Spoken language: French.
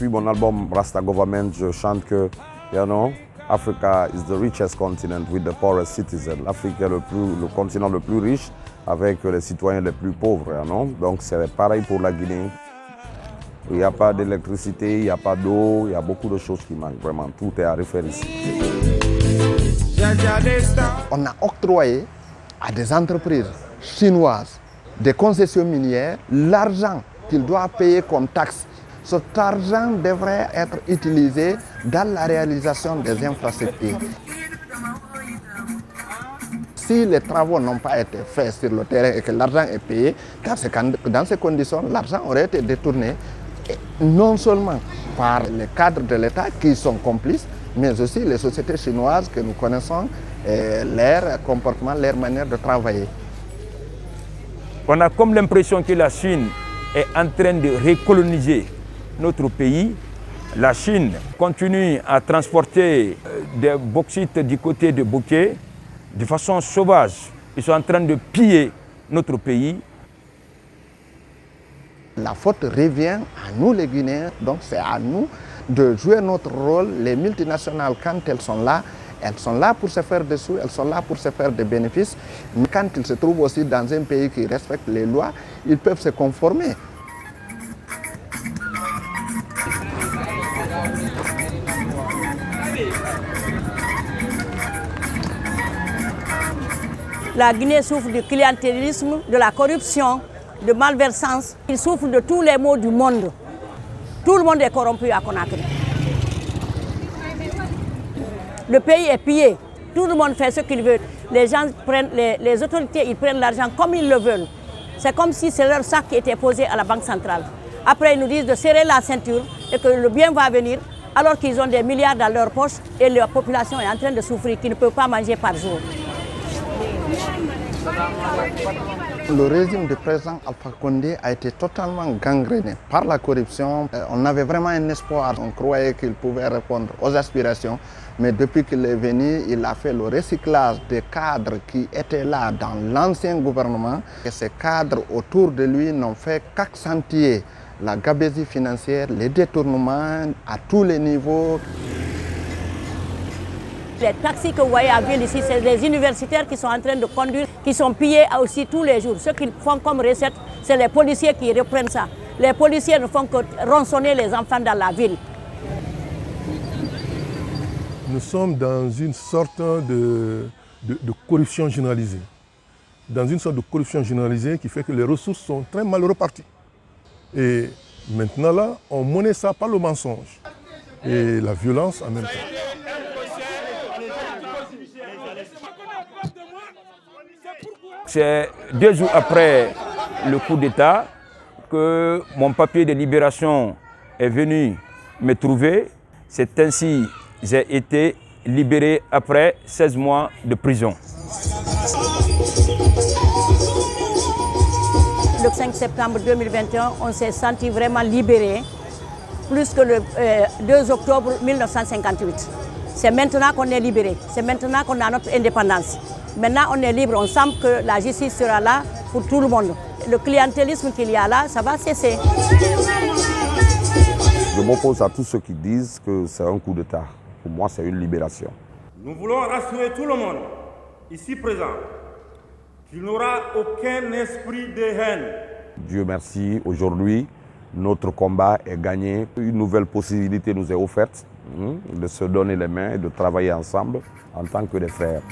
Depuis mon album Rasta Government, je chante que, you know, Africa is the richest continent with the poorest citizens. L'Afrique est le continent le plus riche avec les citoyens les plus pauvres. You know? Donc c'est pareil pour la Guinée. Il n'y a pas d'électricité, il n'y a pas d'eau, il y a beaucoup de choses qui manquent. Vraiment, tout est à refaire ici. On a octroyé à des entreprises chinoises, des concessions minières, l'argent qu'ils doivent payer comme taxe. Cet argent devrait être utilisé dans la réalisation des infrastructures. Si les travaux n'ont pas été faits sur le terrain et que l'argent est payé, dans ces conditions, l'argent aurait été détourné, non seulement par les cadres de l'État qui sont complices, mais aussi les sociétés chinoises que nous connaissons, leur comportement, leur manière de travailler. On a comme l'impression que la Chine est en train de recoloniser notre pays. La Chine continue à transporter des bauxites du côté de Bouquet de façon sauvage. Ils sont en train de piller notre pays. La faute revient à nous les Guinéens, donc c'est à nous de jouer notre rôle. Les multinationales, quand elles sont là pour se faire des sous, elles sont là pour se faire des bénéfices. Mais quand ils se trouvent aussi dans un pays qui respecte les lois, ils peuvent se conformer. La Guinée souffre du clientélisme, de la corruption, de malversance. Il souffre de tous les maux du monde. Tout le monde est corrompu à Conakry. Le pays est pillé. Tout le monde fait ce qu'il veut. Les gens prennent, les autorités, ils prennent l'argent comme ils le veulent. C'est comme si c'est leur sac qui était posé à la Banque centrale. Après, ils nous disent de serrer la ceinture et que le bien va venir, alors qu'ils ont des milliards dans leur poche et la population est en train de souffrir, qui ne peut pas manger par jour. Le régime du président Alpha Condé a été totalement gangréné par la corruption. On avait vraiment un espoir, on croyait qu'il pouvait répondre aux aspirations. Mais depuis qu'il est venu, il a fait le recyclage des cadres qui étaient là dans l'ancien gouvernement. Et ces cadres autour de lui n'ont fait qu'accentuer la gabegie financière, les détournements à tous les niveaux. Les taxis que vous voyez à ville ici, c'est les universitaires qui sont en train de conduire, qui sont pillés aussi tous les jours. Ce qu'ils font comme recette, c'est les policiers qui reprennent ça. Les policiers ne font que rançonner les enfants dans la ville. Nous sommes dans une sorte de corruption généralisée. Dans une sorte de corruption généralisée qui fait que les ressources sont très mal reparties. Et maintenant là, on monnaie ça par le mensonge et la violence en même temps. C'est 2 jours après le coup d'État que mon papier de libération est venu me trouver. C'est ainsi que j'ai été libéré après 16 mois de prison. Le 5 septembre 2021, on s'est senti vraiment libéré, plus que le 2 octobre 1958. C'est maintenant qu'on est libéré, c'est maintenant qu'on a notre indépendance. Maintenant, on est libre, on sent que la justice sera là pour tout le monde. Le clientélisme qu'il y a là, ça va cesser. Je m'oppose à tous ceux qui disent que c'est un coup d'État. Pour moi, c'est une libération. Nous voulons rassurer tout le monde, ici présent, qu'il n'y aura aucun esprit de haine. Dieu merci, aujourd'hui, notre combat est gagné. Une nouvelle possibilité nous est offerte de se donner les mains et de travailler ensemble en tant que des frères.